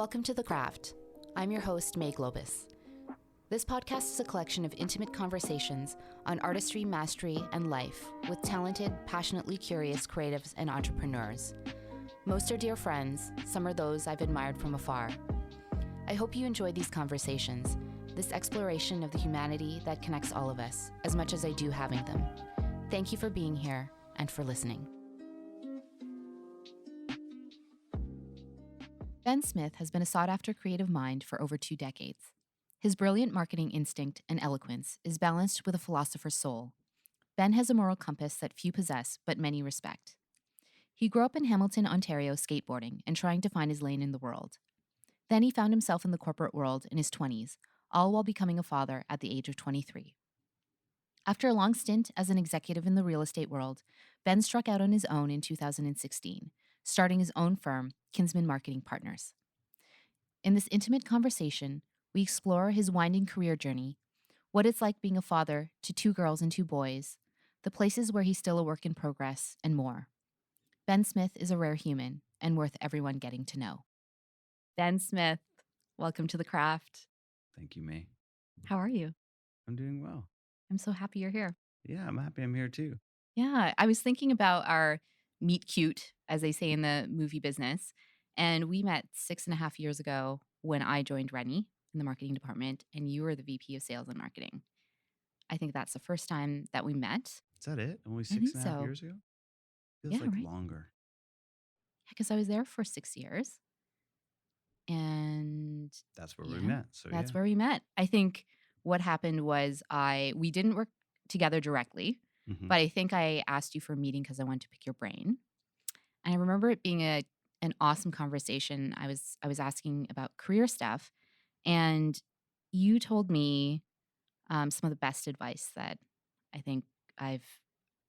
Welcome to The Craft. I'm your host, May Globus. This podcast is a collection of intimate conversations on artistry, mastery, and life with talented, passionately curious creatives and entrepreneurs. Most are dear friends, some are those I've admired from afar. I hope you enjoy these conversations, this exploration of the humanity that connects all of us, as much as I do having them. Thank you for being here and for listening. Ben Smith has been a sought-after creative mind for over 2 decades. His brilliant marketing instinct and eloquence is balanced with a philosopher's soul. Ben has a moral compass that few possess, but many respect. He grew up in Hamilton, Ontario, skateboarding and trying to find his lane in the world. Then he found himself in the corporate world in his 20s, all while becoming a father at the age of 23. After a long stint as an executive in the real estate world, Ben struck out on his own in 2016, starting his own firm, Kinsman Marketing Partners. In this intimate conversation, we explore his winding career journey, what it's like being a father to 2 girls and 2 boys, the places where he's still a work in progress, and more. Ben Smith is a rare human and worth everyone getting to know. Ben Smith, welcome to The Craft. Thank you, May. How are you? I'm doing well. I'm so happy you're here. Yeah, I'm happy I'm here too. Yeah, I was thinking about our meet cute, as they say in the movie business, and we met 6.5 years ago when I joined Rennie in the marketing department, and you were the VP of sales and marketing. I think that's the first time that we met. Is that it? Only I think 6.5 so. years ago? Feels Yeah, like right. longer. Because I was there for 6 years, and That's where we met. So that's yeah. where we met. I think what happened was we didn't work together directly, Mhm. but I think I asked you for a meeting because I wanted to pick your brain. And I remember it being an awesome conversation. I was asking about career stuff, and you told me some of the best advice that I think I've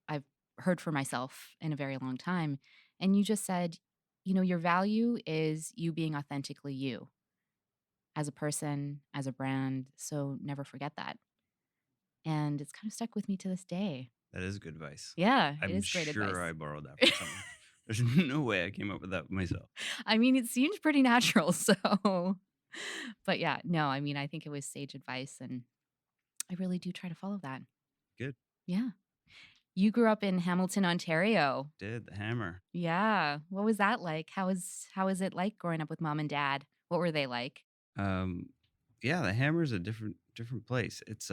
I've heard for myself in a very long time. And you just said, your value is you being authentically you as a person, as a brand. So never forget that. And it's kind of stuck with me to this day. That is good advice. Yeah, it I'm is great advice. sure I borrowed that from someone. There's no way I came up with that myself. I mean, it seemed pretty natural. So, but yeah, no, I mean, I think it was sage advice, and I really do try to follow that. Good. Yeah. You grew up in Hamilton, Ontario. Did the hammer. Yeah. What was that like? How is it like growing up with mom and dad? What were they like? Yeah, the hammer's a different place. It's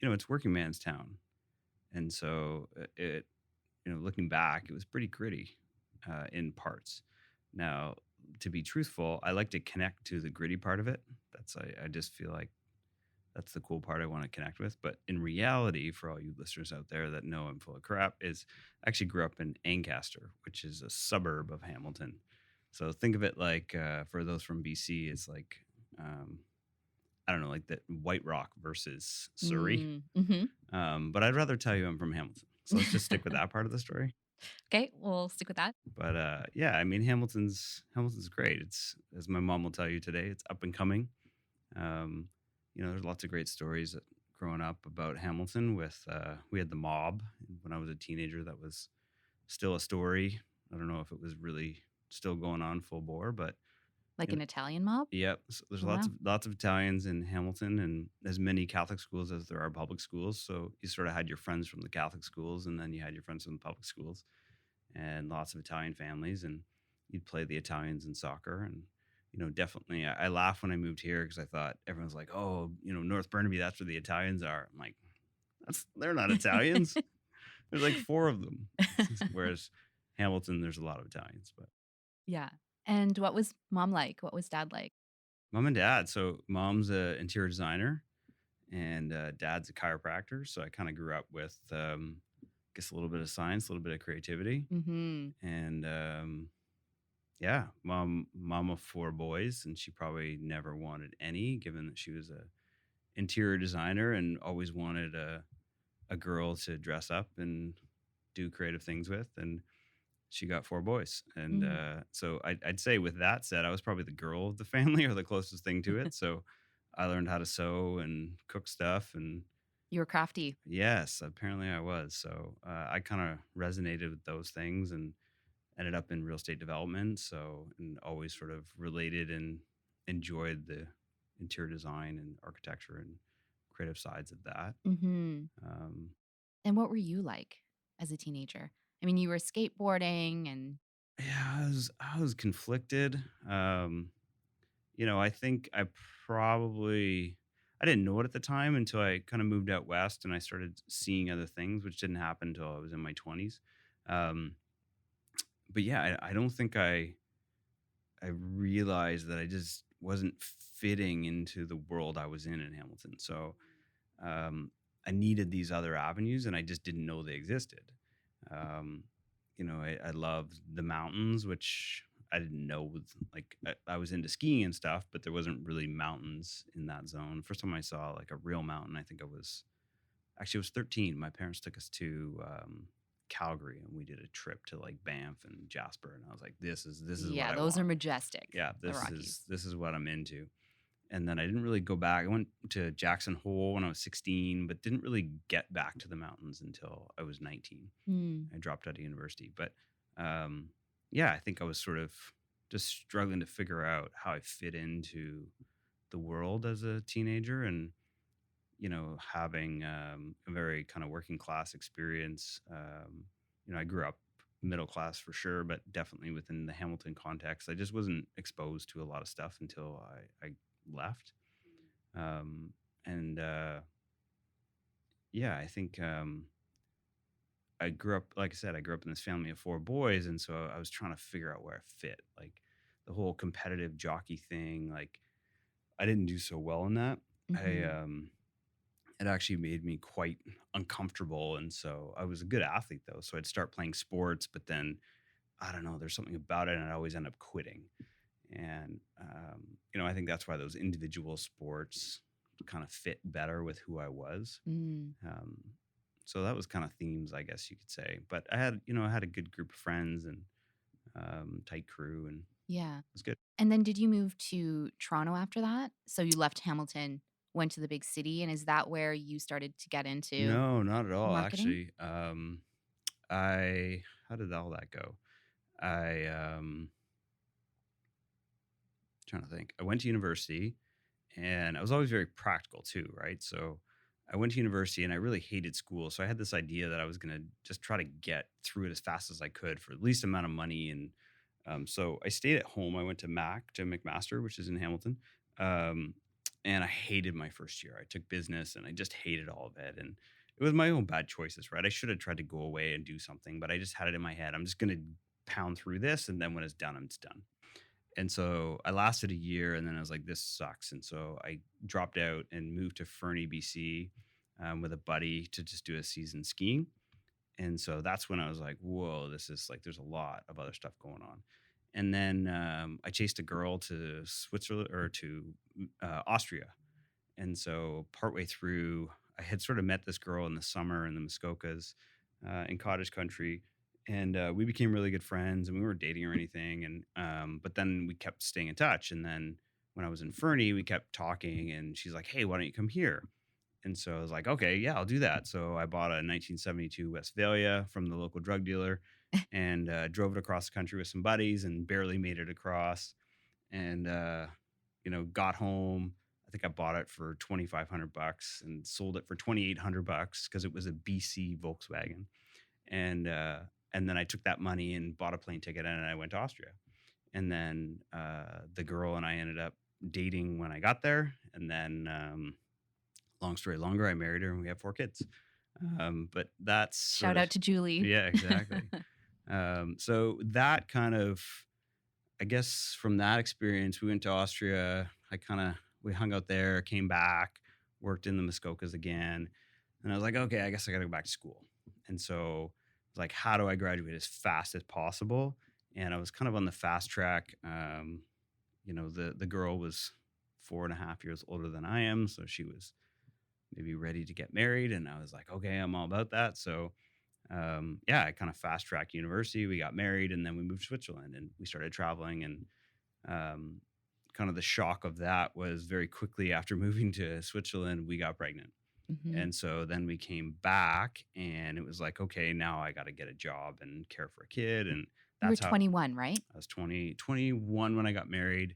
it's working man's town. And so it looking back, it was pretty gritty in parts. Now, to be truthful, I like to connect to the gritty part of it. I just feel like that's the cool part I want to connect with. But in reality, for all you listeners out there that know I'm full of crap, is I actually grew up in Ancaster, which is a suburb of Hamilton. So think of it like, for those from BC, it's like, I don't know, like that White Rock versus Surrey. But I'd rather tell you I'm from Hamilton. So let's just stick with that part of the story. Okay, we'll stick with that. But yeah, I mean, Hamilton's great. It's, as my mom will tell you today, it's up and coming. There's lots of great stories growing up about Hamilton. We had the mob when I was a teenager. That was still a story. I don't know if it was really still going on full bore, but Like an Italian mob? yep. So there's Oh, lots of Italians in Hamilton, and as many Catholic schools as there are public schools. So you sort of had your friends from the Catholic schools, and then you had your friends from the public schools, and lots of Italian families, and you'd play the Italians in soccer. And definitely, I laugh when I moved here because I thought everyone's like, oh, North Burnaby, that's where the Italians are. I'm like, they're not Italians. There's like 4 of them. Whereas Hamilton, there's a lot of Italians. But Yeah. And what was mom like? What was dad like? mom and dad. So mom's an interior designer, and dad's a chiropractor. So I kind of grew up with, I guess, a little bit of science, a little bit of creativity, and yeah, mom of 4 boys, and she probably never wanted any, given that she was a interior designer and always wanted a girl to dress up and do creative things with. And she got 4 boys. And so I'd say, with that said, I was probably the girl of the family, or the closest thing to it. So I learned how to sew and cook stuff. And You were crafty. yes, apparently I was. So I kind of resonated with those things. And ended up in real estate development. So, and always sort of related and enjoyed the interior design and architecture and creative sides of that. Mhm. Um, And what were you like as a teenager? I mean, you were skateboarding and yeah, I was conflicted. I think probably I didn't know it at the time until I kind of moved out west and I started seeing other things, which didn't happen until I was in my 20s. Um, but yeah, I don't think I realized that I just wasn't fitting into the world I was in Hamilton. So um, I needed these other avenues, and I just didn't know they existed. Um, I loved the mountains, which I didn't know was like I was into skiing and stuff, but there wasn't really mountains in that zone. First time I saw like a real mountain, I think I was actually it was 13. My parents took us to Calgary, and we did a trip to like Banff and Jasper, and I was like, this is what yeah, I those are want. majestic, Yeah, the this Rockies. is this is what I'm into. And then I didn't really go back. I went to Jackson Hole when I was 16, but didn't really get back to the mountains until I was 19. Mm, I dropped out of university. But um, yeah, I think I was sort of just struggling to figure out how I fit into the world as a teenager and, having a very kind of working class experience. I grew up middle class for sure, but definitely within the Hamilton context. I just wasn't exposed to a lot of stuff until I left. Um, and Yeah, I think I grew up, like I said, I grew up in this family of four boys, and so I was trying to figure out where I fit. Like the whole competitive jockey thing, like I didn't do so well in that. I mhm, It actually made me quite uncomfortable, and so I was a good athlete though. So I'd start playing sports, but then I don't know, there's something about it, and I'd always end up quitting. And I think that's why those individual sports kind of fit better with who I was. mm, Um, so that was kind of themes, I guess you could say. But I had a good group of friends and tight crew, and it yeah. was good. And then did you move to Toronto after that? So you left Hamilton, went to the big city, and is that where you started to get into No, not at all. marketing? Actually, I how did all that go? I trying to think. I went to university, and I was always very practical too, right? So I went to university and I really hated school. So I had this idea that I was going to just try to get through it as fast as I could for the least amount of money. And so I stayed at home. I went to McMaster, which is in Hamilton. Um, and I hated my first year. I took business and I just hated all of it. And it was my own bad choices, right? I should have tried to go away and do something, but I just had it in my head. I'm just going to pound through this. And then when it's done, it's done. And so I lasted a year and then I was like, this sucks. And so I dropped out and moved to Fernie, BC with a buddy to just do a season skiing. And so that's when I was like, whoa, this is like, there's a lot of other stuff going on. And then I chased a girl to Switzerland or to Austria. And so partway through, I had sort of met this girl in the summer in the Muskokas in cottage country. And we became really good friends and we weren't dating or anything. And, but then we kept staying in touch. And then when I was in Fernie, we kept talking and she's like, hey, why don't you come here? And so I was like, okay, yeah, I'll do that. So I bought a 1972 Westphalia from the local drug dealer and drove it across the country with some buddies and barely made it across. And got home. I think I bought it for $2,500 and sold it for $2,800 because it was a BC Volkswagen. And and then I took that money and bought a plane ticket and I went to Austria. And then the girl and I ended up dating when I got there. And then long story longer, I married her and we have four kids. But that's sort Shout of out to Julie. yeah, exactly. So that kind of I guess from that experience, we went to Austria. We hung out there, came back, worked in the Muskokas again, and I was like, okay, I guess I got to go back to school. And so, it's like, how do I graduate as fast as possible? And I was kind of on the fast track. The girl was 4.5 years older than I am, so she was maybe ready to get married, and I was like, okay, I'm all about that. So yeah, I kind of fast track university. We got married and then we moved to Switzerland and we started traveling. And um, kind of the shock of that was very quickly after moving to Switzerland, we got pregnant. Mhm. And so then we came back and it was like, okay, now I got to get a job and care for a kid. And You were That's how 21, right? I was 21 when I got married.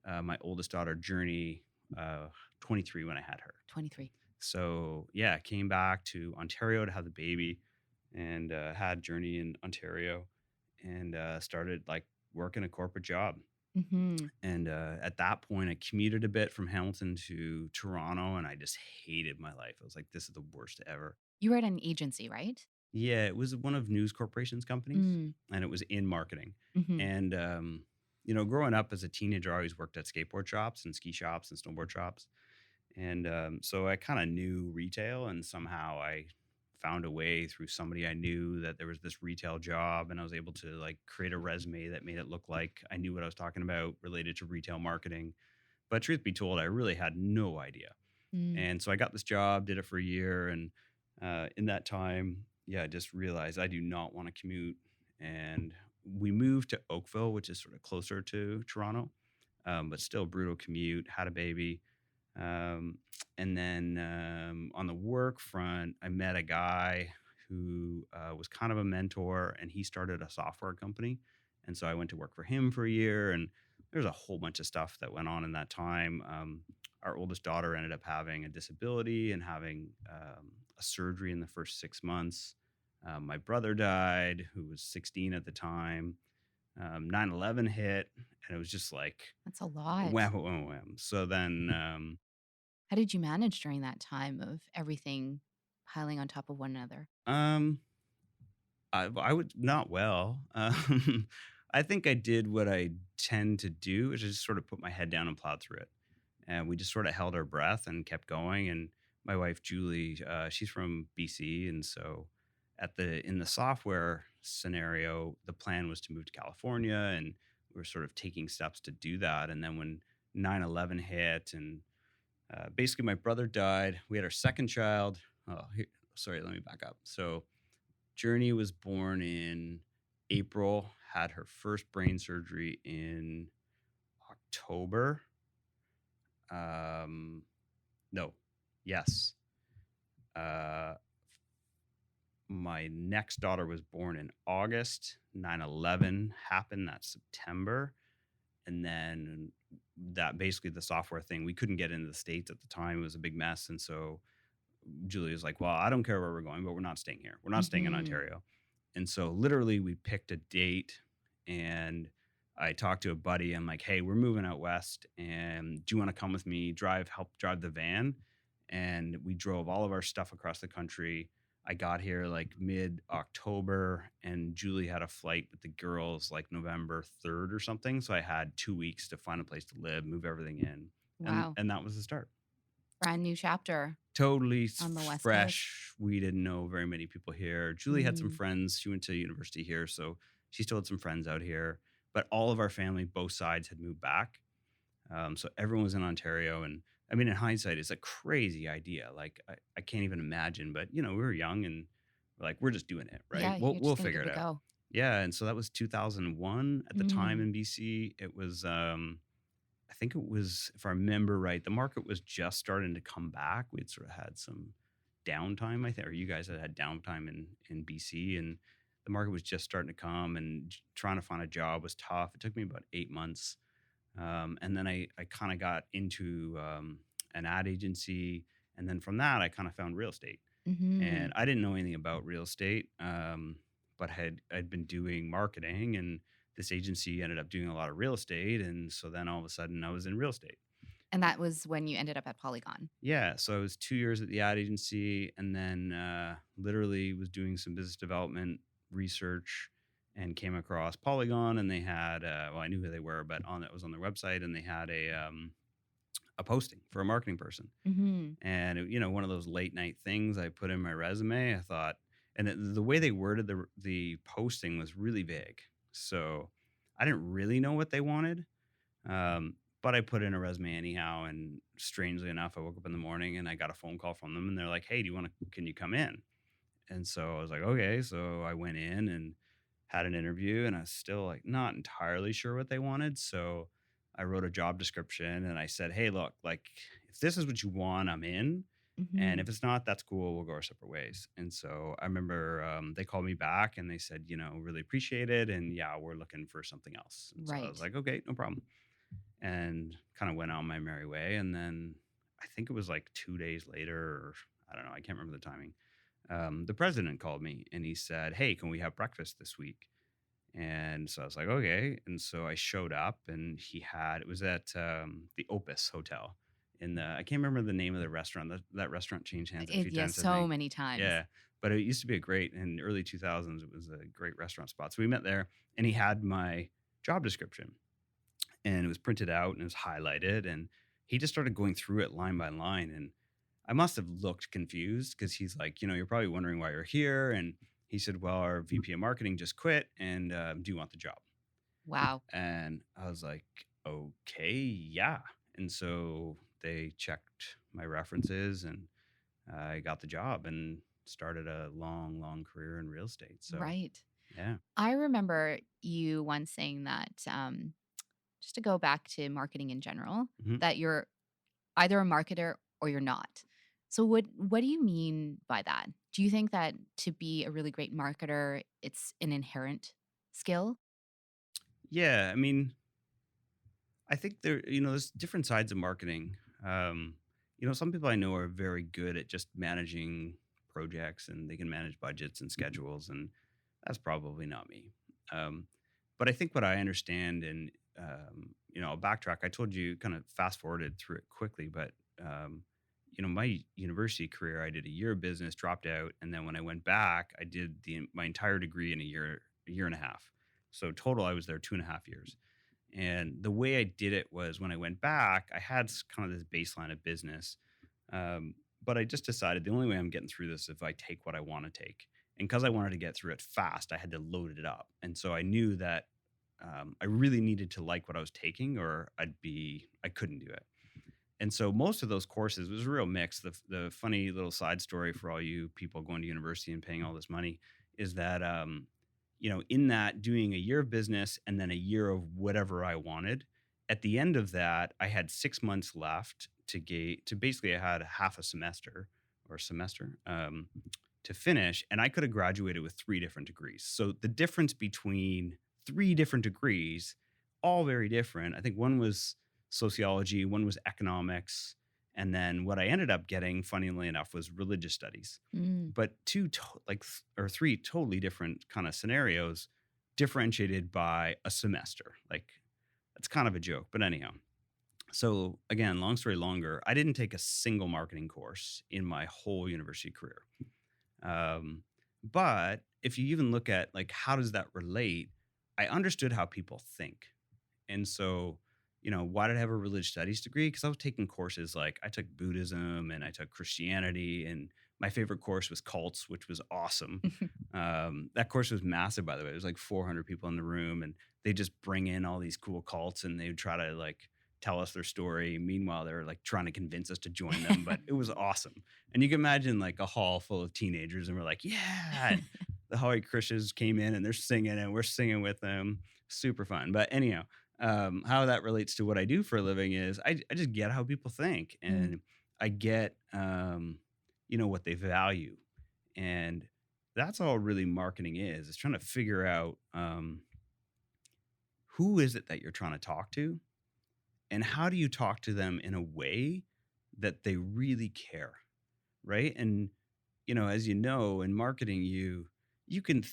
My oldest daughter, Journey, uh, 23 when I had her. 23. So yeah, came back to Ontario to have the baby, and had Journey in Ontario, and started like working a corporate job. Mhm. And at that point, I commuted a bit from Hamilton to Toronto, and I just hated my life. I was like, this is the worst ever. You were at an agency, right? Yeah, it was one of News Corporation's companies, Mm. and it was in marketing. Mhm. And growing up as a teenager, I always worked at skateboard shops and ski shops and snowboard shops. And so I kind of knew retail, and somehow I found a way through somebody I knew that there was this retail job, and I was able to like create a resume that made it look like I knew what I was talking about related to retail marketing. But truth be told, I really had no idea. Mm. And so I got this job, did it for a year, and in that time, yeah, I just realized I do not want to commute. And we moved to Oakville, which is sort of closer to Toronto, but still brutal commute. Had a baby, um, and then on the work front, I met a guy who was kind of a mentor, and he started a software company. And so I went to work for him for a year, and there's a whole bunch of stuff that went on in that time. Our oldest daughter ended up having a disability and having a surgery in the first 6 months. My brother died, who was 16 at the time. 9/11 hit, and it was just like That's a lot. wham, wham, wham. So then How did you manage during that time of everything piling on top of one another? Um, I would not well. I think I did what I tend to do, which is just sort of put my head down and plowed through it. And we just sort of held our breath and kept going. And my wife Julie, she's from BC, and so in the software scenario, the plan was to move to California, and we were sort of taking steps to do that. And then when 9/11 hit, and basically my brother died, we had our second child. Oh, sorry, let me back up. So Journey was born in April, had her first brain surgery in October. Um, no, yes. Uh, my next daughter was born in August. 9/11 happened that September. And then that basically the software thing, we couldn't get into the States at the time. It was a big mess. And so Julie was like, well, I don't care where we're going, but we're not staying here. We're not staying in Mhm. Ontario. And so literally we picked a date, and I talked to a buddy. I'm like, hey, we're moving out west, and do you want to come with me, help drive the van? And we drove all of our stuff across the country. I got here like mid October, and Julie had a flight with the girls like November 3rd or something. So I had 2 weeks to find a place to live, move everything in. And Wow. and that was the start. Brand new chapter Totally on the West Coast. fresh. We didn't know very many people here. Julie had some Mm. friends. She went to university here, so she still had some friends out here. But all of our family, both sides, had moved back. So everyone was in Ontario. And I mean, in hindsight, it's a crazy idea. Like I can't even imagine. But we were young, and we're like, we're just doing it, right? Yeah, We'll you're we'll just gonna figure give it it a out. go. Yeah. And so that was 2001 at the time Mm. in BC. It was I think it was, if I remember right, the market was just starting to come back. We'd sort of had some downtime, I think, or you guys had downtime in BC, and the market was just starting to come. And trying to find a job was tough. It took me about 8 months, and then I kind of got into an ad agency, and then from that I kind of found real estate. And Mhm. I didn't know anything about real estate, but I'd been doing marketing, and this agency ended up doing a lot of real estate, and so then all of a sudden I was in real estate. And that was when you ended up at Polygon. Yeah, so I was 2 years at the ad agency, and then literally was doing some business development research, and came across Polygon, and they had well, I knew who they were, but on it was on their website, and they had a posting for a marketing person. Mhm. And one of those late night things I put in my resume. I thought, and the way they worded the posting was really vague, so I didn't really know what they wanted. But I put in a resume anyhow, and strangely enough, I woke up in the morning and I got a phone call from them, and they're like, "Hey, can you come in?" And so I was like, "Okay." So I went in and had an interview, and I was still like not entirely sure what they wanted. So I wrote a job description, and I said, "Hey, look, like if this is what you want, I'm in. And if Mhm. it's not, that's cool. We'll go our separate ways. And so I remember they called me back and they said, really appreciate it. And yeah, we're looking for something else. And so I was Right. like, okay, no problem. And kind of went on my merry way. And then I think it was like 2 days later, or I don't know, I can't remember the timing. The president called me and he said, hey, can we have breakfast this week? And so I was like, okay. And so I showed up and it was at the Opus Hotel I can't remember the name of the restaurant. That restaurant changed hands a few Yes, times, I so think. many times. Yeah. But it used to be in early 2000s, it was a great restaurant spot. So we met there and he had my job description and it was printed out and it was highlighted. And he just started going through it line by line. And I must have looked confused because he's like, you're probably wondering why you're here. And he said, well, our VP of marketing just quit. And do you want the job? Wow. And I was like, okay, yeah. And so they checked my references and I got the job and started a long, long career in real estate. So, Right. yeah. I remember you once saying that, just to go back to marketing in general, Mhm. that you're either a marketer or you're not. So what do you mean by that? Do you think that to be a really great marketer, it's an inherent skill? Yeah. I mean, I think there's different sides of marketing. Um, some people I know are very good at just managing projects and they can manage budgets and schedules, and that's probably not me. Um, but I think what I understand, and I'll backtrack. I told you kind of fast forwarded through it quickly, but my university career, I did a year of business, dropped out, and then when I went back, I did my entire degree in a year and a half. So total, I was there 2.5 years. And the way I did it was when I went back, I had kind of this baseline of business. But I just decided the only way I'm getting through this is if I take what I want to take. And because I wanted to get through it fast, I had to load it up. And so I knew that I really needed to like what I was taking, or I couldn't do it. And so most of those courses was a real mix. The funny little side story for all you people going to university and paying all this money is that in that doing a year of business and then a year of whatever I wanted. At the end of that, I had 6 months left to basically I had half a semester or semester to finish, and I could have graduated with 3 different degrees. So the difference between 3 different degrees, all very different. I think one was sociology, one was economics, and then what I ended up getting, funnily enough, was religious studies. Mm, But or three totally different kind of scenarios, differentiated by a semester. Like that's kind of a joke, but anyhow. So again, long story longer, I didn't take a single marketing course in my whole university career. Um, but if you even look at like how does that relate, I understood how people think. And so, why did I have a religious studies degree? Because I was taking courses like I took Buddhism and I took Christianity, and my favorite course was cults, which was awesome. That course was massive, by the way. There was like 400 people in the room, and they just bring in all these cool cults, and they would try to like tell us their story. Meanwhile, they were like trying to convince us to join them, but it was awesome. And you can imagine like a hall full of teenagers, and we're like, yeah. And the Hare Krishnas came in, and they're singing, and we're singing with them. Super fun. But anyhow, how that relates to what I do for a living is I just get how people think mm, and I get, what they value. And that's all really marketing is trying to figure out who is it that you're trying to talk to and how do you talk to them in a way that they really care. Right. And, as you know, in marketing, you can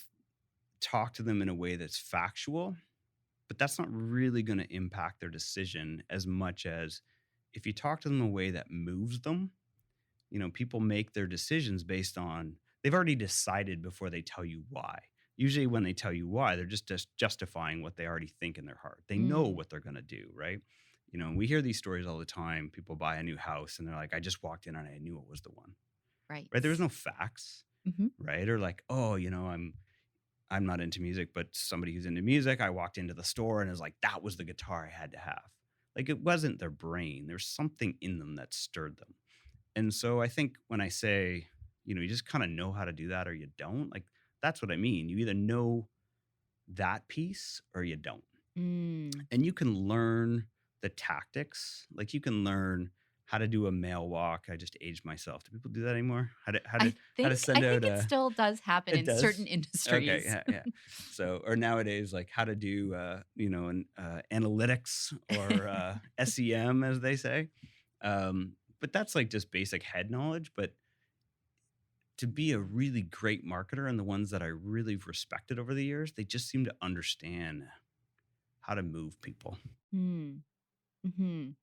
talk to them in a way that's factual, but that's not really going to impact their decision as much as if you talk to them in a way that moves them. People make their decisions based on they've already decided before they tell you why. Usually, when they tell you why, they're just justifying what they already think in their heart. They know mm, what they're going to do, right? We hear these stories all the time. People buy a new house and they're like, I just walked in and I knew it was the one, right. right? There was no facts, Mhm. right? Or like, oh, I'm not into music, but somebody who's into music, I walked into the store and it was like, that was the guitar I had to have. Like it wasn't their brain. There's something in them that stirred them. And so I think when I say, you just kind of know how to do that or you don't, like that's what I mean. You either know that piece or you don't. Mm, And you can learn the tactics, like you can learn how to do a mail walk. I just aged myself. Do people do that anymore? I How to think I send think out it a still does happen it in certain does? Okay, industries. yeah, yeah. So, or nowadays, like how to do, analytics or SEM, as they say. But that's like just basic head knowledge. But to be a really great marketer, and the ones that I really respected over the years, they just seem to understand how to move people. Mm, mhm.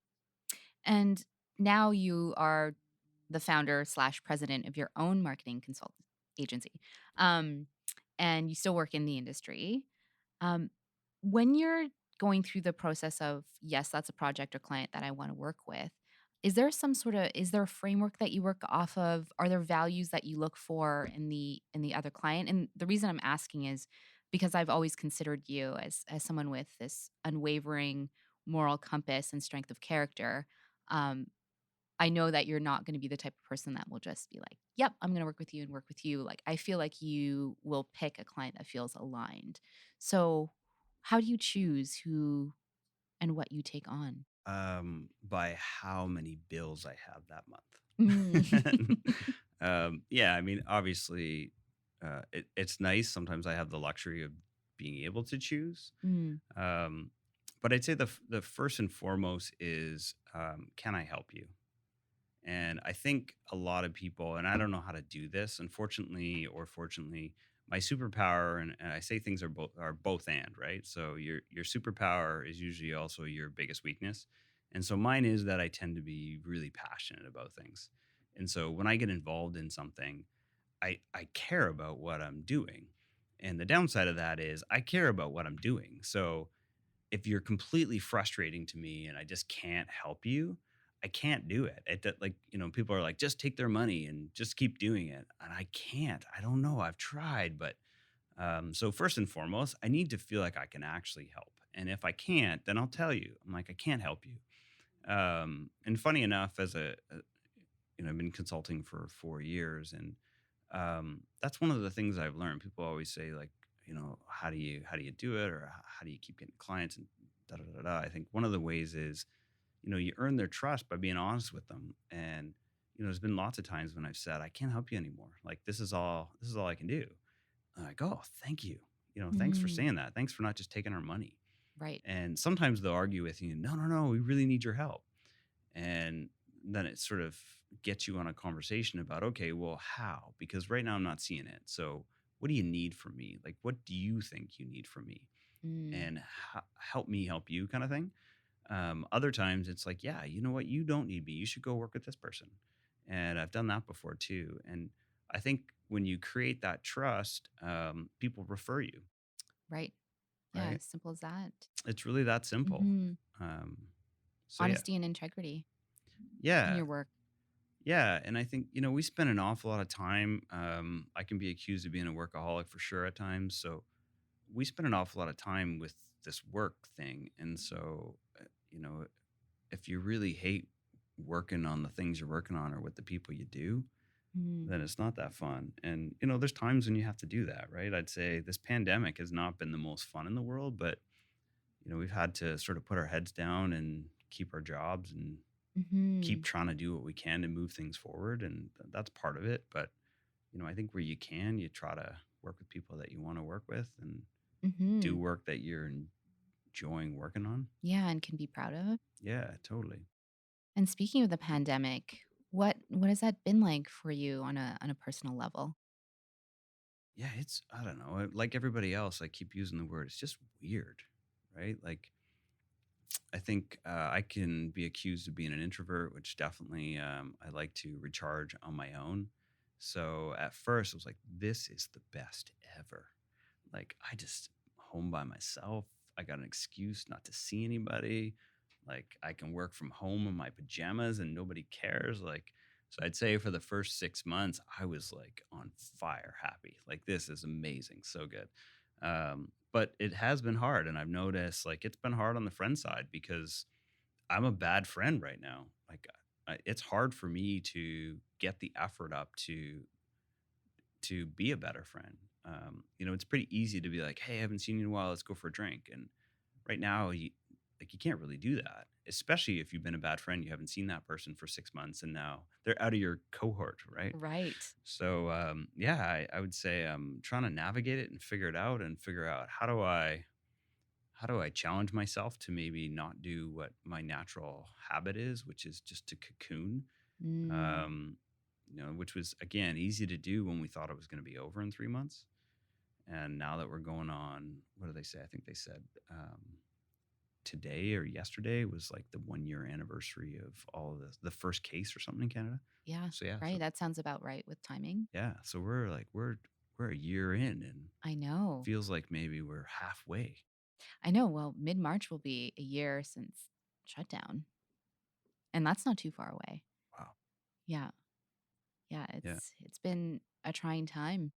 And now you are the founder slash president of your own marketing consult agency, um, and you still work in the industry. Um, when you're going through the process of, yes, that's a project or client that I want to work with, is there a framework that you work off of? Are there values that you look for in the other client? And the reason I'm asking is because I've always considered you as someone with this unwavering moral compass and strength of character. Um, I know that you're not gonna be the type of person that will just be like, "Yep, I'm gonna work with you and work with you." Like, I feel like you will pick a client that feels aligned. So, how do you choose who and what you take on? By how many bills I have that Mm. month. Yeah, I mean, obviously, it's nice. Sometimes I have the luxury of being able to choose. Mm. Um, but I'd say the first and foremost is, can I help you? And I think a lot of people, and I don't know how to do this, unfortunately or fortunately, my superpower, and I say things are both and, right? So your superpower is usually also your biggest weakness. And so mine is that I tend to be really passionate about things. And so when I get involved in something, I care about what I'm doing. And the downside of that is I care about what I'm doing. So if you're completely frustrating to me and I just can't help you, I can't do it. People are like, just take their money and just keep doing it. And I can't. I don't know. I've tried, but so first and foremost, I need to feel like I can actually help. And if I can't, then I'll tell you. I'm like, I can't help you. And funny enough, I've been consulting for 4 years, and that's one of the things I've learned. People always say like, how do you do it, or how do you keep getting clients and da da da da. I think one of the ways is, you earn their trust by being honest with them. And there's been lots of times when I've said I can't help you anymore. Like this is all I can do. And I go, oh, thank you. Thanks for Mm. saying that. Thanks for not just taking our money. Right. And sometimes they'll argue with you. No, no, no. We really need your help. And then it sort of gets you on a conversation about, okay, well, how? Because right now I'm not seeing it. So what do you need from me? Like, what do you think you need from me? Mm. And help me help you, kind of thing. Other times it's like, yeah, you know what? You don't need me. You should go work with this person. And I've done that before too. And I think when you create that trust, people refer you, Right. Yeah, right? as simple as that. It's really that simple. Mhm. Um, so yeah, Honesty and integrity in yeah. your work. Yeah, and I think, we spend an awful lot of time. I can be accused of being a workaholic for sure at times. So we spend an awful lot of time with this work thing. And so, if you really hate working on the things you're working on or with the people you do, Mm. then it's not that fun. And, there's times when you have to do that, right? I'd say this pandemic has not been the most fun in the world, but, we've had to sort of put our heads down and keep our jobs and keep Mhm. trying to do what we can to move things forward, and that's part of it. But I think where you can, you try to work with people that you want to work with and do Mhm. work that you're enjoying working on. Yeah, and can be proud of. Yeah, totally. And speaking of the pandemic, what has that been like for you on a personal level? Yeah, it's, I don't know, like everybody else, I keep using the word, it's just weird, right? Like, I think I can be accused of being an introvert, which definitely, I like to recharge on my own. So at first I was like, this is the best ever. Like, I just home by myself. I got an excuse not to see anybody. Like, I can work from home in my pajamas and nobody cares. Like, so I'd say for the first 6 months, I was like on fire happy. Like, this is amazing. So good. But it has been hard. And I've noticed like it's been hard on the friend side because I'm a bad friend right now. Like, it's hard for me to get the effort up to be a better friend. It's pretty easy to be like, "Hey, I haven't seen you in a while. Let's go for a drink." And right now, like you can't really do that, especially if you've been a bad friend, you haven't seen that person for 6 months, and now they're out of your cohort, right? Right. So yeah, I would say I'm trying to navigate it and figure out how do I challenge myself to maybe not do what my natural habit is, which is just to cocoon. Mm, Um, which was again easy to do when we thought it was going to be over in 3 months. And now that we're going on, what do they say? I think they said today or yesterday was like the 1 year anniversary of all of this, the first case or something in Canada. yeah, So yeah, right. That sounds about right with timing. so we're like we're a year in, and I know. feels like maybe we're halfway. I know. Well, mid March will be a year since shutdown, and that's not too far away. Wow. Yeah. Yeah. Yeah. It's been a trying time.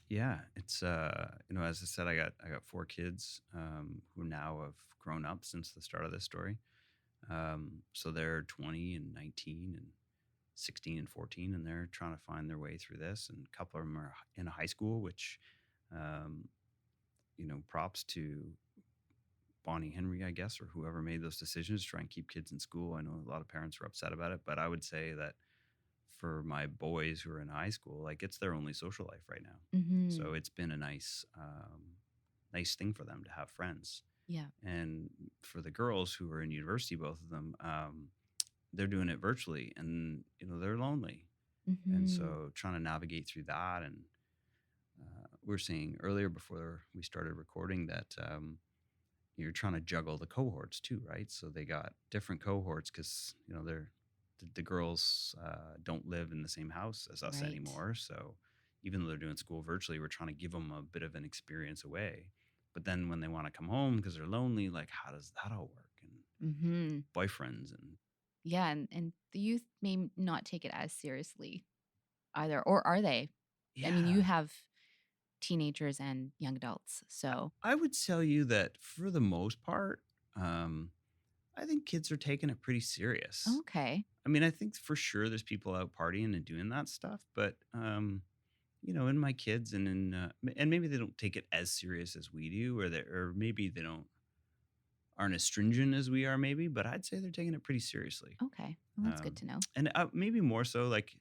Yeah, it's as I said, I got 4 kids who now have grown up since the start of this story. So they're 20 and 19 and 16 and 14, and they're trying to find their way through this. And a couple of them are in high school, which um, props to Bonnie Henry, I guess, or whoever made those decisions to try and keep kids in school. I know a lot of parents are upset about it, but I would say that for my boys who are in high school, like it's their only social life right now. Hmm. So it's been a nice thing for them to have friends. Yeah. And for the girls who are in university, both of them, they're doing it virtually, and they're lonely. And Hmm. so trying to navigate through that, and we are saying earlier before we started recording that you're trying to juggle the cohorts too, right? So they got different cohorts because the girls don't live in the same house as us Right. anymore. So even though they're doing school virtually, we're trying to give them a bit of an experience away. But then when they want to come home because they're lonely, like how does that all work? And Hmm. boyfriends and Yeah. And the youth may not take it as seriously either, or are they? I mean, you yeah, have teenagers and young adults. So, I would tell you that for the most part, um, I think kids are taking it pretty serious. okay. I mean, I think for sure there's people out partying and doing that stuff, but in my kids and and maybe they don't take it as serious as we do, or maybe they don't aren't as stringent as we are, maybe. But I'd say they're taking it pretty seriously, Okay. Well, that's good to know. and maybe more so. Like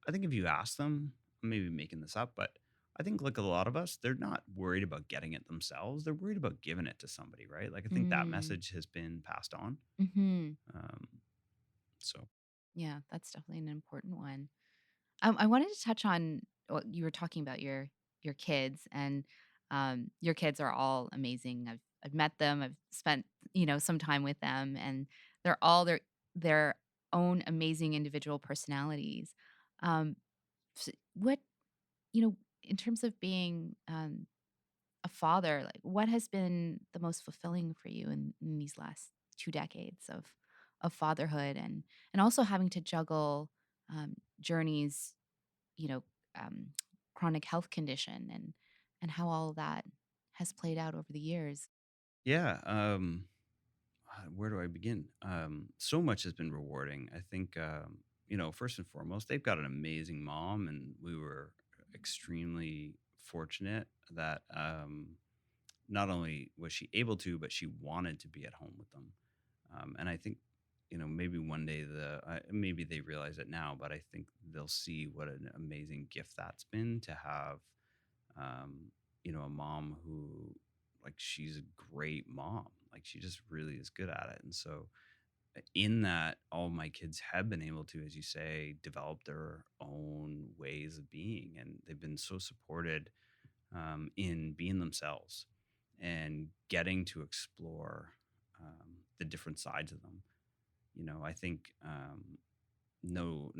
I think if you ask them, I'm maybe making this up, but I think like a lot of us, they're not worried about getting it themselves. They're worried about giving it to somebody, right? Like I think that Mm. message has been passed on. Hmm. Um, so Yeah, that's definitely an important one. I wanted to touch on what you were talking about your kids, and your kids are all amazing. I've met them. I've spent some time with them, and they're all their own amazing individual personalities. Um, what in terms of being a father, like what has been the most fulfilling for you in these last 2 decades of fatherhood, and also having to juggle journeys, you know, um, chronic health condition, and how all of that has played out over the years. yeah, where do I begin? So much has been rewarding. I think, first and foremost, they've got an amazing mom, and we were extremely fortunate that not only was she able to, but she wanted to be at home with them. And I think, maybe one day maybe they realize it now, but I think they'll see what an amazing gift that's been to have, um, a mom who, like, she's a great mom. Like, she just really is good at it. And so, in that, all my kids have been able to, as you say, develop their own ways of being. And they've been so supported in being themselves and getting to explore the different sides of them. I think no,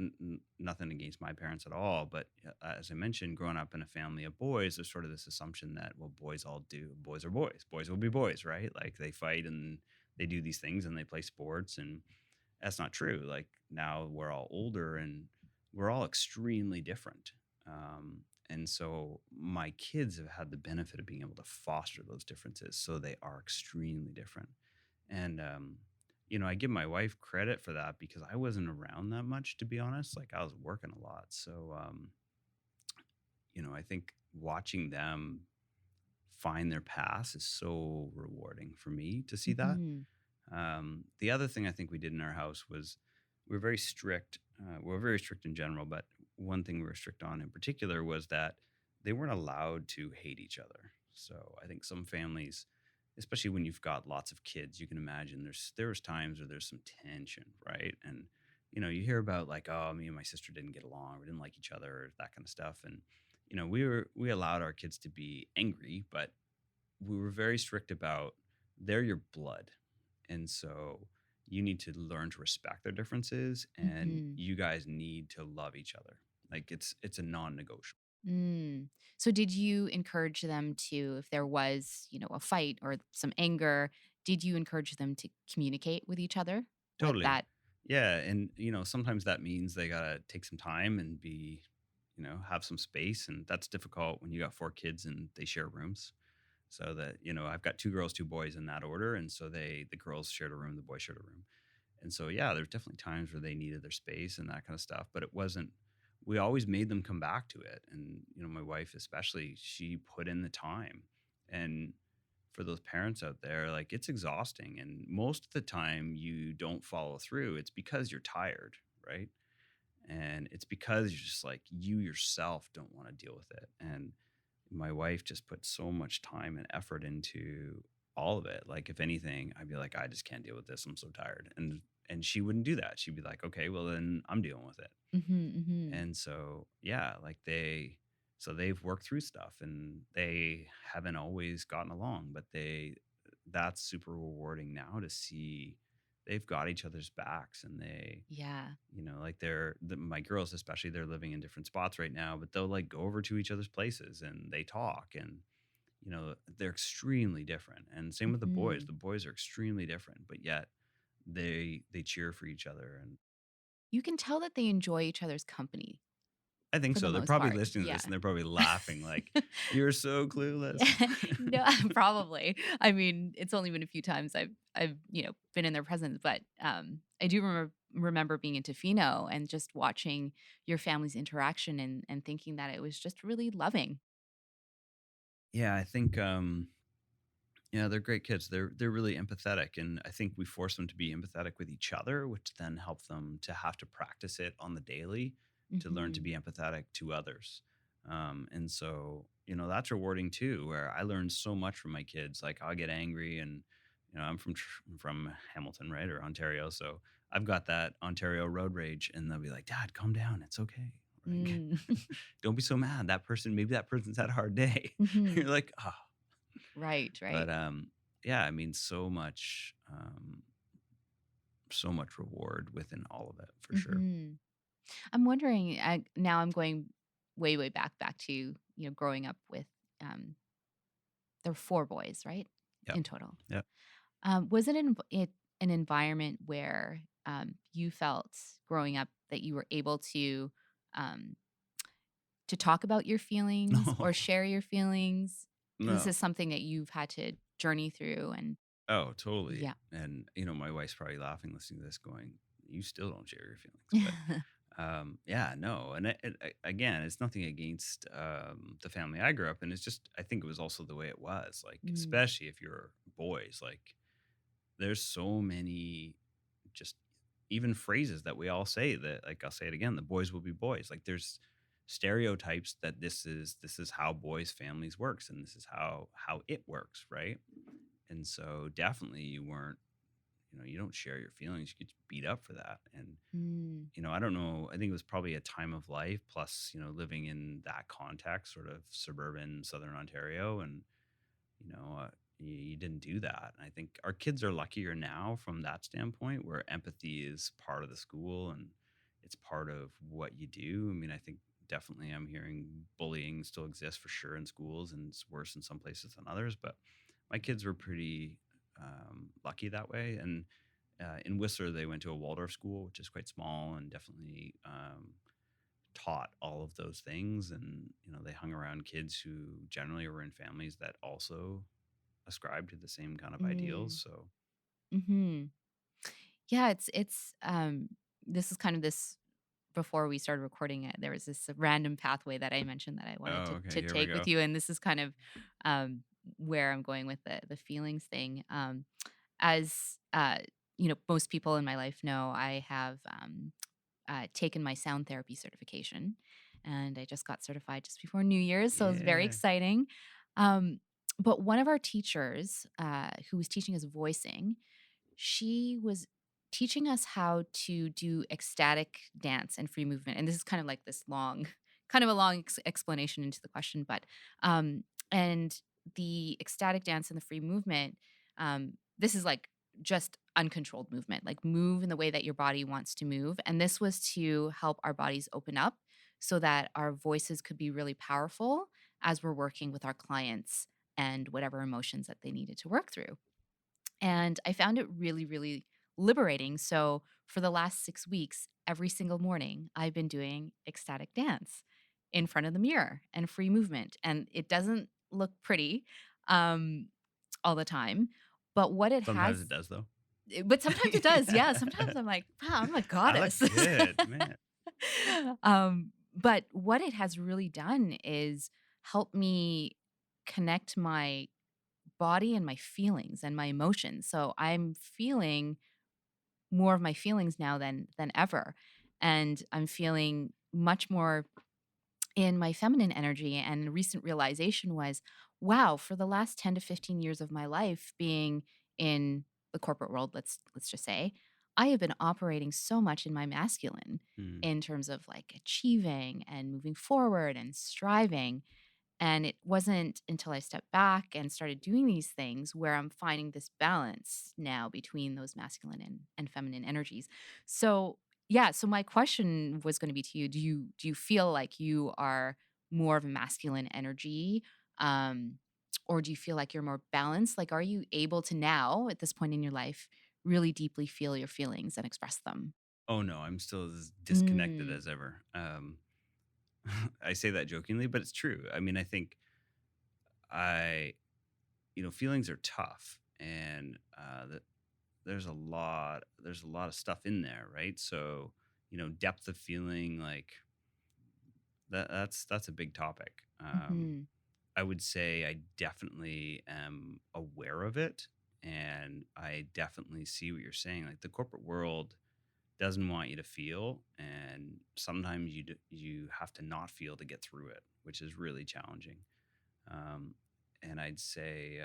nothing against my parents at all, but as I mentioned, growing up in a family of boys, there's sort of this assumption that, well, boys are boys, boys will be boys, right? Like they fight and they do these things and they play sports, and that's not true. Like now we're all older and we're all extremely different. And so my kids have had the benefit of being able to foster those differences. So they are extremely different. And, I give my wife credit for that because I wasn't around that much, to be honest. Like I was working a lot. So, I think watching them find their paths is so rewarding for me to see that. Hmm. The other thing I think we did in our house was we were very strict. We're very strict in general, but one thing we were strict on in particular was that they weren't allowed to hate each other. So I think some families, especially when you've got lots of kids, you can imagine there's times where there's some tension, right? And you hear about like, oh, me and my sister didn't get along, we didn't like each other, or that kind of stuff. And we allowed our kids to be angry, but we were very strict about they're your blood. And so you need to learn to respect their differences and Hmm. you guys need to love each other. Like it's a non-negotiable. Mm. So did you encourage them to, if there was, a fight or some anger, did you encourage them to communicate with each other? What Totally. that Yeah, and sometimes that means they got to take some time and have some space, and that's difficult when you got four kids and they share rooms. So that, I've got two girls, two boys in that order, and so the girls shared a room, the boys shared a room. And so, yeah, there's definitely times where they needed their space and that kind of stuff, but it wasn't, we always made them come back to it. And, my wife, especially, she put in the time. And for those parents out there, like it's exhausting. And most of the time you don't follow through. It's because you're tired, right? And it's because you're just like, you yourself don't want to deal with it. And my wife just put so much time and effort into all of it. Like if anything, I'd be like, I just can't deal with this. I'm so tired. And she wouldn't do that. She'd be like, okay, well then I'm dealing with it. Mhm, mhm. And so yeah, like they've worked through stuff and they haven't always gotten along, but that's super rewarding now to see they've got each other's backs and they Yeah. like my girls especially, they're living in different spots right now, but they'll like go over to each other's places and they talk. And they're extremely different, and same with Mhm. the boys are extremely different, but yet they cheer for each other. And You can tell that they enjoy each other's company I think for the so. They're most probably part. listening to Yeah. this and they're probably laughing like, you're so clueless. Yeah. No, probably. I mean, it's only been a few times I've been in their presence, but, I do remember being in Tofino and just watching your family's interaction and thinking that it was just really loving. Yeah, I think yeah, they're great kids. They're really empathetic, and I think we force them to be empathetic with each other, which then help them to have to practice it on the daily to learn to Mhm. be empathetic to others. And so, that's rewarding too, where I learned so much from my kids. Like I'll get angry, and I'm from Hamilton, right, or Ontario, so I've got that Ontario road rage, and they'll be like, "Dad, calm down. It's okay. Like, Mm. don't be so mad. Maybe that person's had a hard day." You're Mhm. like, "Oh." Right, But right. yeah, I mean, so much reward within all of it for sure. Mhm. I'm wondering, now I'm going way, way back to growing up with, um there were 4 boys, right? Yep. In total. Yep. Was it an environment where, you felt growing up that you were able um, to talk about your feelings No. or share your feelings? This No. is something that you've had to journey through and Oh, totally. yeah. And my wife's probably laughing listening to this, going, "You still don't share your feelings." But yeah, no. And again, it's nothing against the family I grew up in. It's just I think it was also the way it was. Like, Mm, especially if you're boys, like there's so many just even phrases that we all say that, like, I'll say it again, the boys will be boys. Like there's stereotypes that this is how boys families works, and this is how it works, right? And so definitely you weren't, you don't share your feelings, you get beat up for that. And mm, I don't know, I think it was probably a time of life, plus living in that context, sort of suburban southern Ontario. And you didn't do that. And I think our kids are luckier now from that standpoint, where empathy is part of the school and it's part of what you do. I mean, I think definitely I'm hearing bullying still exists for sure in schools, and it's worse in some places than others. But my kids were pretty lucky that way. And in Whistler, they went to a Waldorf school, which is quite small and definitely taught all of those things. And they hung around kids who generally were in families that also ascribe to the same kind of ideals. mm, So, mhm. Yeah, this is kind of this before we started recording it, there was this random pathway that I mentioned that I wanted oh, to okay, to here we take with go. you, and this is kind of, where I'm going with the feelings thing. as most people in my life know, I have taken my sound therapy certification, and I just got certified just before New Year's, so it was very Yeah. exciting. Um, but one of our teachers, who was teaching us voicing, she was teaching us how to do ecstatic dance and free movement. And this is kind of like this long, kind of a long explanation into the question, but and the ecstatic dance and the free movement, this is like just uncontrolled movement, like move in the way that your body wants to move. And this was to help our bodies open up so that our voices could be really powerful as we're working with our clients and whatever emotions that they needed to work through. And I found it really, really liberating. So for the last 6 weeks, every single morning, I've been doing ecstatic dance in front of the mirror and free movement. And it doesn't look pretty um, all the time. But what it Sometimes has, it does though. but sometimes it does. Yeah. Sometimes I'm like, wow, I'm a I look goddess. good, man. But what it has really done is help me connect my body and my feelings and my emotions. So I'm feeling more of my feelings now than ever. And I'm feeling much more in my feminine energy. And a recent realization was, wow, for the last 10 to 15 years of my life being in the corporate world, let's just say, I have been operating so much in my masculine Mm. in terms of like achieving and moving forward and striving. And it wasn't until I stepped back and started doing these things where I'm finding this balance now between those masculine and feminine energies. So, yeah, so my question was going to be to you, do you feel like you are more of a masculine energy, um or do you feel like you're more balanced? Like, are you able to now at this point in your life really deeply feel your feelings and express them? Oh no, I'm still as disconnected Mm. as ever. I say that jokingly, but it's true. I mean, I think I, feelings are tough, and there's a lot of stuff in there, right? So, depth of feeling, like that's a big topic. Mhm. I would say I definitely am aware of it, and I definitely see what you're saying. Like the corporate world doesn't want you to feel, and sometimes you have to not feel to get through it, which is really challenging. Um, and I'd say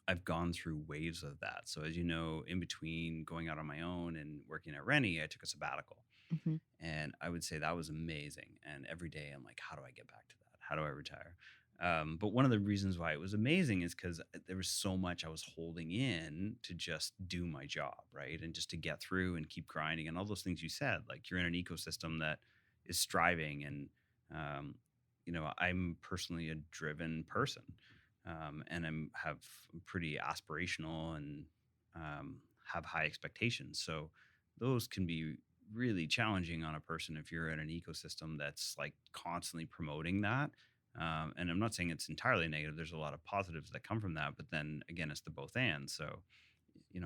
I've gone through waves of that. So as you know, in between going out on my own and working at Rennie, I took a sabbatical. Mhm. And I would say that was amazing. And every day I'm like, how do I get back to that? How do I retire? But one of the reasons why it was amazing is because there was so much I was holding in to just do my job, right? And just to get through and keep grinding and all those things you said. Like you're in an ecosystem that is striving. And, I'm personally a driven person. And I'm pretty aspirational and have high expectations. So those can be really challenging on a person if you're in an ecosystem that's like constantly promoting that. And I'm not saying it's entirely negative. There's a lot of positives that come from that, but then again, it's the both and. So,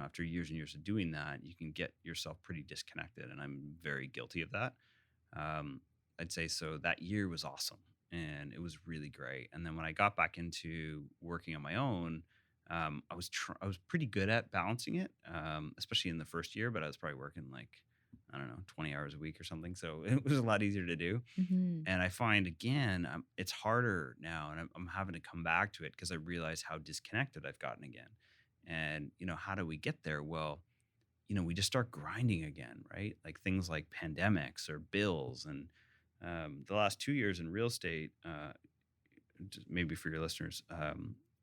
after years and years of doing that, you can get yourself pretty disconnected, and I'm very guilty of that. Um, I'd say so. That year was awesome, and it was really great. And then when I got back into working on my own, I was pretty good at balancing it, especially in the first year. But I was probably working like I don't know 20 hours a week or something, so it was a lot easier to do. Mhm. And I find again, it's harder now, and I'm having to come back to it because I realize how disconnected I've gotten again. And how do we get there? Well, we just start grinding again, right? Like things like pandemics or bills. And the last 2 years in real estate, just maybe for your listeners,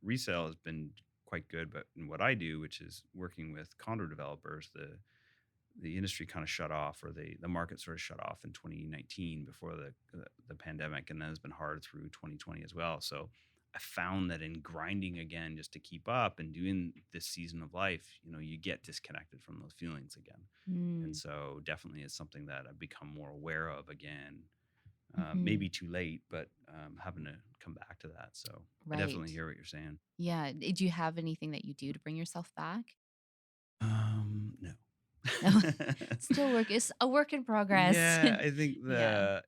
resale has been quite good. But in what I do, which is working with condo developers, the industry kind of shut off, or the market sort of shut off in 2019 before the pandemic, and then it's been hard through 2020 as well. So I found that in grinding again just to keep up and doing this season of life, you get disconnected from those feelings again. And Mm. so definitely is something that I've become more aware of again. Mhm. Maybe too late, but having to come back to that. So I definitely Right. hear what you're saying. Yeah. Do you have anything that you do to bring yourself back? No. No. Still work it's a work in progress. Yeah, I think Yeah.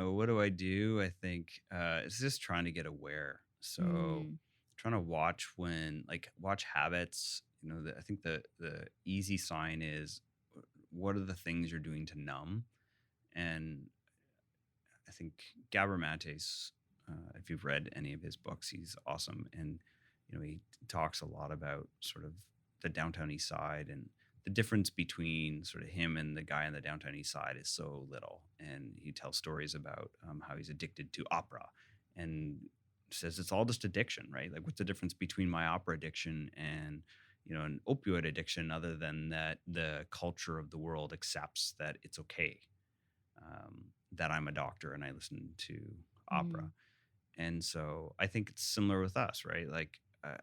what do I do? I think it's just trying to get aware. So Mm. trying to watch habits, I think the easy sign is what are the things you're doing to numb? And I think Gabor Mate's, if you've read any of his books, he's awesome. And, he talks a lot about sort of the downtown east side, and the difference between sort of him and the guy on the downtown east side is so little. And he tells stories about how he's addicted to opera, and says it's all just addiction, right? Like, what's the difference between my opera addiction and, an opioid addiction, other than that the culture of the world accepts that it's okay, that I'm a doctor and I listen to opera. Mm. And so I think it's similar with us, right? Like,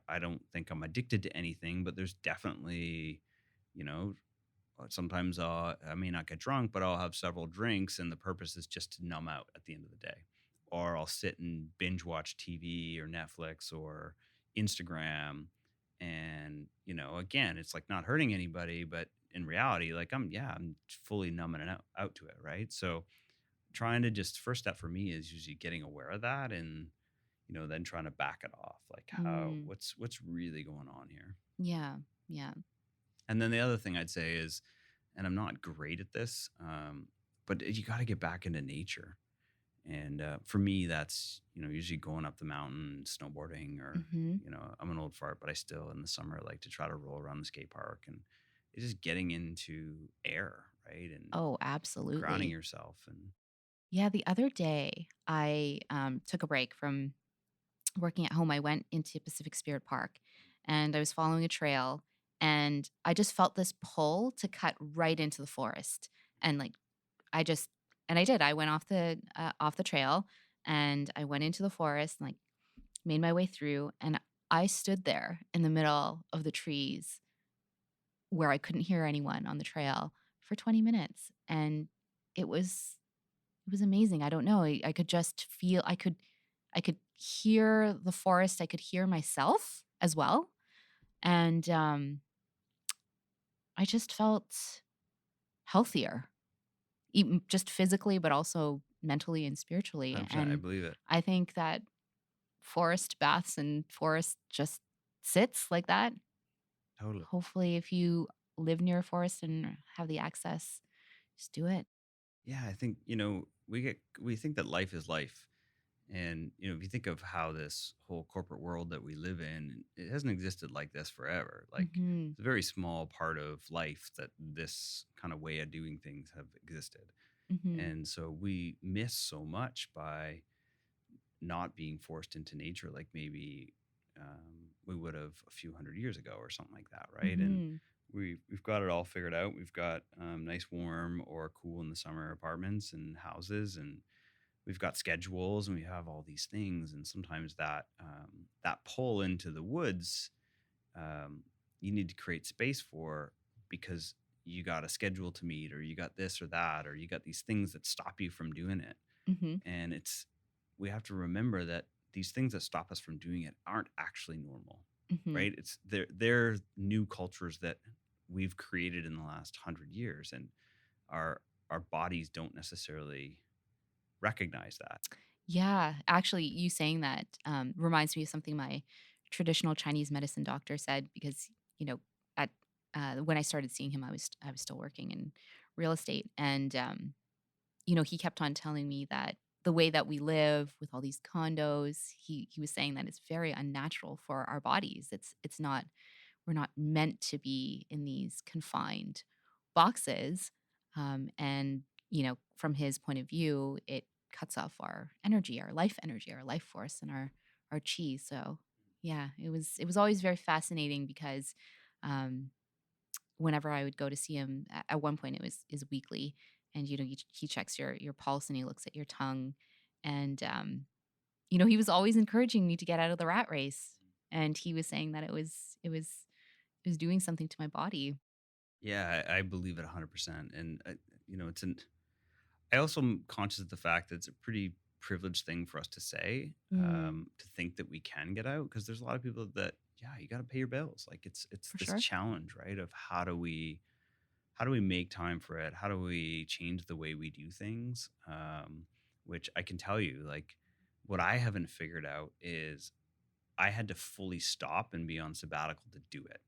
I don't think I'm addicted to anything, but there's definitely, you know, sometimes I may not get drunk, but I'll have several drinks, and the purpose is just to numb out at the end of the day. Or I'll sit and binge watch TV or Netflix or Instagram. And, again, it's like not hurting anybody, but in reality, like I'm fully numbing it out to it. Right. So, trying to just first step for me is usually getting aware of that, and then trying to back it off, like how Mm. what's really going on here. Yeah. Yeah. And then the other thing I'd say is, and I'm not great at this, but you got to get back into nature. And for me, that's usually going up the mountain, snowboarding, or Hmm. I'm an old fart, but I still in the summer like to try to roll around the skate park, and it's just getting into air, right, and Oh, grounding absolutely. yourself. And Yeah. The other day, I took a break from working at home. I went into Pacific Spirit Park and I was following a trail and I just felt this pull to cut right into the forest. And like, I just, and I did. I went off the trail and I went into the forest and like made my way through. And I stood there in the middle of the trees where I couldn't hear anyone on the trail for 20 minutes. And it was it was amazing. I don't know. I could just feel I could hear the forest. I could hear myself as well. And I just felt healthier, even just physically, but also mentally and spiritually. 100%, I And believe it. I think that forest baths and forest just sits like that. Totally. Hopefully, if you live near a forest and have the access, just do it. Yeah, I think, we think that life is life. And, if you think of how this whole corporate world that we live in, it hasn't existed like this forever. Like, Hmm. it's a very small part of life that this kind of way of doing things have existed. Hmm. And so we miss so much by not being forced into nature, like maybe we would have a few hundred years ago or something like that, right? And Hmm. we've got it all figured out. We've got nice, warm or cool in the summer apartments and houses, and we've got schedules, and we have all these things. And sometimes that pull into the woods, um, you need to create space for, because you got a schedule to meet, or you got this or that, or you got these things that stop you from doing it. Hmm. And we have to remember that these things that stop us from doing it aren't actually normal, Hmm. right? They're new cultures that we've created in the last 100 years, and our our bodies don't necessarily recognize that. Yeah, actually, you saying that reminds me of something my traditional Chinese medicine doctor said because you know at when I started seeing him, I was still working in real estate, and he kept on telling me that the way that we live with all these condos, he was saying that it's very unnatural for our bodies. It's not we're not meant to be in these confined boxes. And, from his point of view, it cuts off our energy, our life force, and our chi. So, yeah, it was always very fascinating because um, whenever I would go to see him, at one point it was is weekly, and he checks your pulse and he looks at your tongue, and he was always encouraging me to get out of the rat race, and he was saying that it was doing something to my body. Yeah, I believe it 100%. And, it's I also am conscious of the fact that it's a pretty privileged thing for us to say, Mm, to think that we can get out, because there's a lot of people that, yeah, you got to pay your bills. Like, it's for this sure. challenge, right? Of how do we make time for it? How do we change the way we do things? Which I can tell you, like, what I haven't figured out is I had to fully stop and be on sabbatical to do it.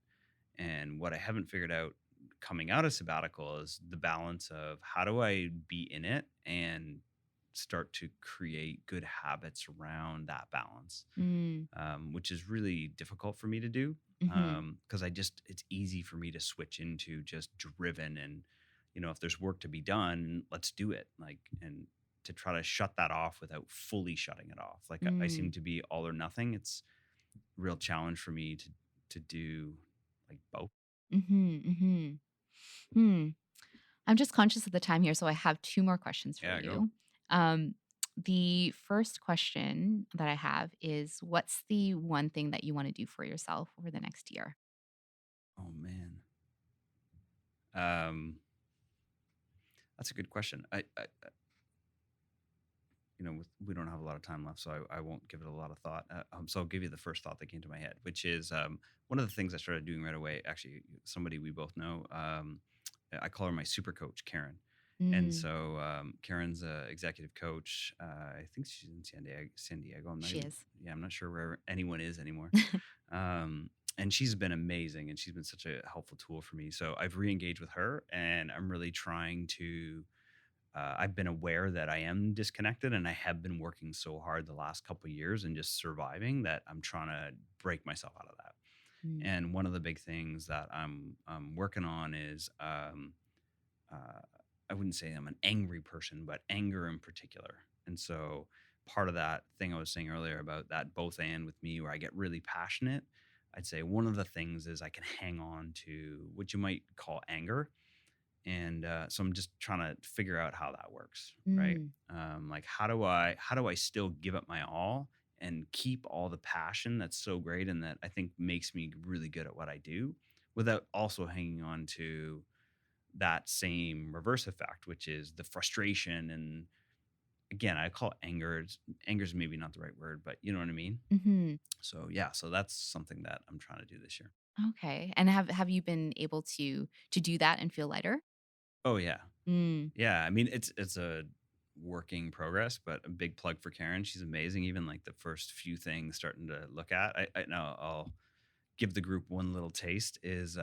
And what I haven't figured out coming out of sabbatical is the balance of how do I be in it and start to create good habits around that balance, Mm. which is really difficult for me to do, Mhm. because it's easy for me to switch into just driven and, if there's work to be done, let's do it. Like, and to try to shut that off without fully shutting it off. Like I seem Mm. to be all or nothing. It's a real challenge for me to do like both. Mhm. Mhm. Hmm. I'm just conscious of the time here, so I have 2 more questions for Yeah, go. you. Um, the first question that I have is what's the one thing that you wanna do for yourself over the next year? Oh man. Um, that's a good question. We don't have a lot of time left, so I won't give it a lot of thought. So I'll give you the first thought that came to my head, which is one of the things I started doing right away. Actually, somebody we both know. I call her my super coach, Karen. And Mm, so Karen's a executive coach. I think she's in San Diego. San Diego. I'm not she even. is. Yeah, I'm not sure where anyone is anymore. And she's been amazing, and she's been such a helpful tool for me. So I've re-engaged with her, and I'm really trying to I've been aware that I am disconnected, and I have been working so hard the last couple of years and just surviving that I'm trying to break myself out of that. Mm, And one of the big things that I'm working on is uh, I wouldn't say I'm an angry person, but anger in particular. And so part of that thing I was saying earlier about that both and with me, where I get really passionate, I'd say one of the things is I can hang on to what you might call anger, and so I'm just trying to figure out how that works, right? mm, Like how do I still give it my all and keep all the passion that's so great and that I think makes me really good at what I do, without also hanging on to that same reverse effect, which is the frustration. And again, I call it anger. Anger is maybe not the right word, but you know what I mean. mhm. So yeah, so that's something that I'm trying to do this year. Okay, and have you been able to do that and feel lighter? Oh yeah. Mm, Yeah, I mean, it's a working progress, but a big plug for Karen. She's amazing. Even like the first few things starting to look at. I know I'll give the group one little taste. Is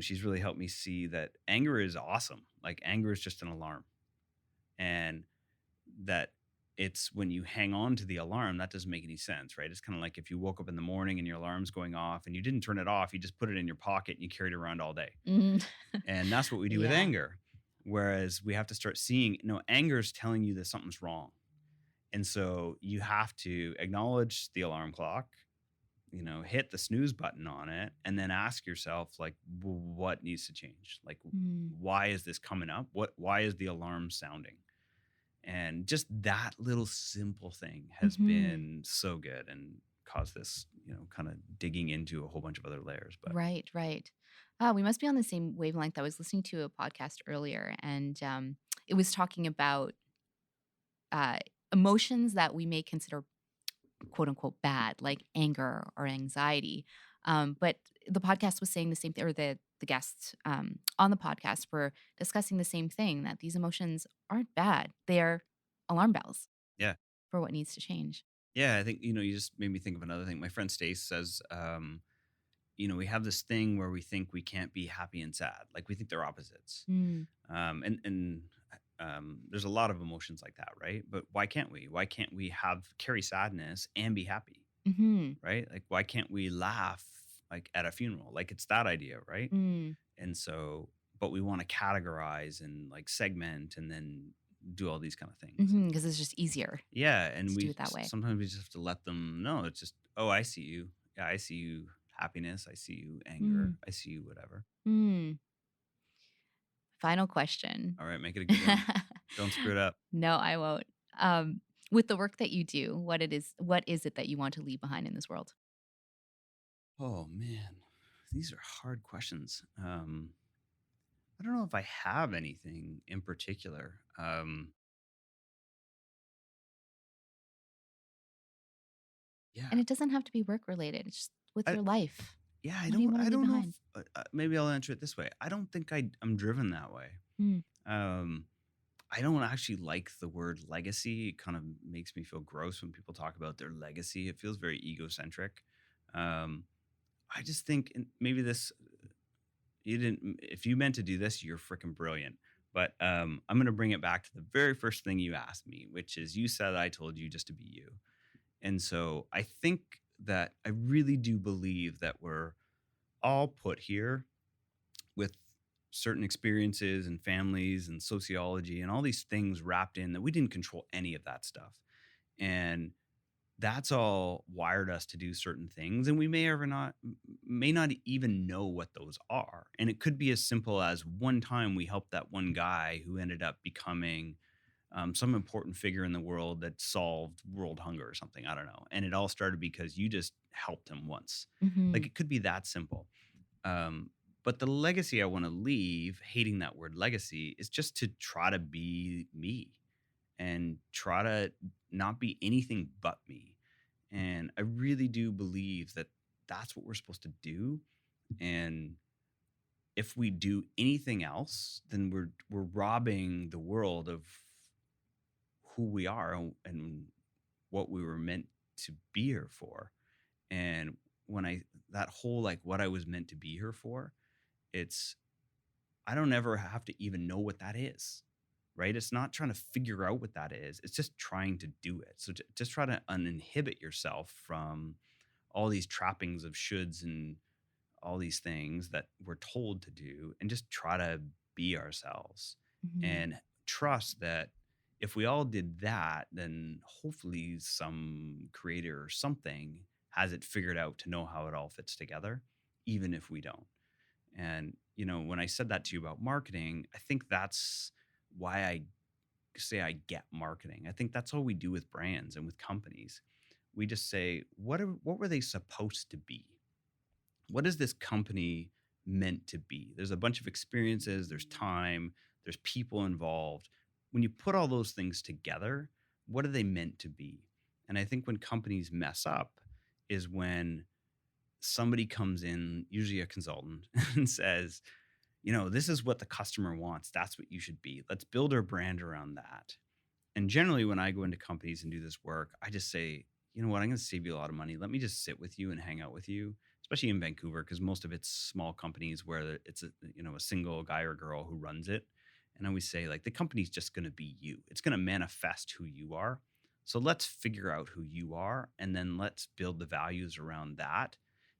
she's really helped me see that anger is awesome. Like anger is just an alarm, and that it's when you hang on to the alarm that doesn't make any sense, right? It's kind of like if you woke up in the morning and your alarm's going off and you didn't turn it off, you just put it in your pocket and you carried it around all day. mm. And that's what we do with Yeah. anger. Whereas we have to start seeing, no, anger is telling you that something's wrong. And so you have to acknowledge the alarm clock, hit the snooze button on it, and then ask yourself, like, what needs to change? Like, Mm, why is this coming up? Why is the alarm sounding? And just that little simple thing has mhm. been so good and caused this, kind of digging into a whole bunch of other layers. But Right, right. We must be on the same wavelength. I was listening to a podcast earlier, and it was talking about uh, emotions that we may consider quote unquote bad, like anger or anxiety. But the podcast was saying the same thing, or the guests on the podcast were discussing the same thing, that these emotions aren't bad; they're alarm bells yeah. for what needs to change. Yeah, I think, you just made me think of another thing. My friend Stace says, we have this thing where we think we can't be happy and sad. Like we think they're opposites. Mm, And there's a lot of emotions like that, right? But why can't we? Why can't we have carry sadness and be happy, hmm right? Like why can't we laugh like at a funeral? Like it's that idea, right? mm, And so, but we want to categorize and like segment and then do all these kind of things. And because it's just easier yeah, and to do it that way. sometimes we just have to let them know. It's just, oh, I see you. Yeah, I see you happiness. I see you anger. Mm, I see you whatever. mm. Final question. All right, make it a good one. Don't screw it up. No, I won't. With the work that you do, what is it that you want to leave behind in this world? Oh man, these are hard questions. I don't know if I have anything in particular. Yeah, And it doesn't have to be work related. It's just with I your life. yeah, What do you want to I leave don't know behind? if maybe I'll answer it this way. I don't think I'm driven that way. Mm, Um, I don't actually like the word legacy. It kind of makes me feel gross when people talk about their legacy. It feels very egocentric. Um, I just think, and maybe this you didn't, if you meant to do this, you're freaking brilliant. But I'm going to bring it back to the very first thing you asked me, which is you said I told you just to be you. And so I think that I really do believe that we're all put here with certain experiences and families and sociology and all these things wrapped in that we didn't control any of that stuff. And that's all wired us to do certain things, and we may not even know what those are. And it could be as simple as one time we helped that one guy who ended up becoming some important figure in the world that solved world hunger or something. I don't know. And it all started because you just helped him once. Like Hmm. it could be that simple. Um, but the legacy I want to leave, hating that word legacy, is just to try to be me and try to not be anything but me. And I really do believe that that's what we're supposed to do. And if we do anything else, then we're robbing the world of who we are and what we were meant to be here for. And when I that whole like what I was meant to be here for, it's I don't ever have to even know what that is. Right? It's not trying to figure out what that is. It's just trying to do it. So just try to uninhibit yourself from all these trappings of shoulds and all these things that we're told to do, and just try to be ourselves Hmm. and trust that if we all did that, then hopefully some creator or something has it figured out to know how it all fits together, even if we don't. And, when I said that to you about marketing, I think that's why I say I get marketing. I think that's all we do with brands and with companies. We just say, what were they supposed to be? What is this company meant to be? There's a bunch of experiences, there's time, there's people involved. When you put all those things together, what are they meant to be? And I think when companies mess up is when somebody comes in, usually a consultant, and says, this is what the customer wants. That's what you should be. Let's build our brand around that. And generally, when I go into companies and do this work, I just say, you know what, I'm going to save you a lot of money. Let me just sit with you and hang out with you, especially in Vancouver, because most of it's small companies where it's a single guy or girl who runs it. And I always say, like, the company's just going to be you. It's going to manifest who you are. So let's figure out who you are, and then let's build the values around that.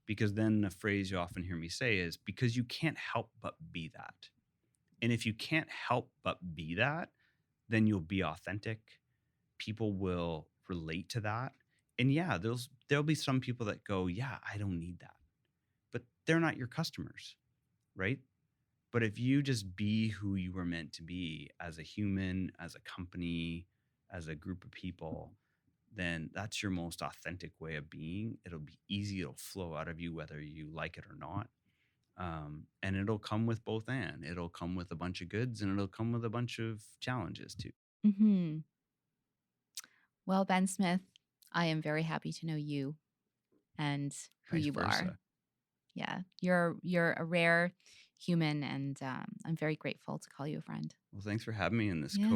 Because then the phrase you often hear me say is because you can't help but be that. And if you can't help but be that, then you'll be authentic. People will relate to that. And yeah, there'll be some people that go, "Yeah, I don't need that." But they're not your customers, right? But if you just be who you were meant to be as a human, as a company, as a group of people, then that's your most authentic way of being. It'll be easy, it'll flow out of you whether you like it or not. And it'll come with both, and it'll come with a bunch of goods, and it'll come with a bunch of challenges too. Hmm. Well, Ben Smith, I am very happy to know you and who Vice you are. versa. Yeah, you're a rare human, and I'm very grateful to call you a friend. Well, thanks for having me in this Yes.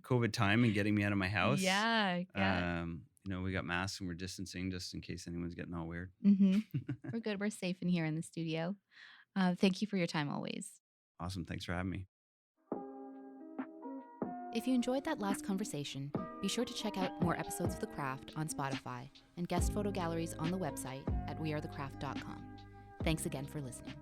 COVID time and getting me out of my house. Yeah, yeah. We got masks and we're distancing just in case anyone's getting all weird. Hmm. We're good. We're safe in here in the studio. Thank you for your time always. Awesome. Thanks for having me. If you enjoyed that last conversation, be sure to check out more episodes of The Craft on Spotify and guest photo galleries on the website at wearethecraft.com. Thanks again for listening.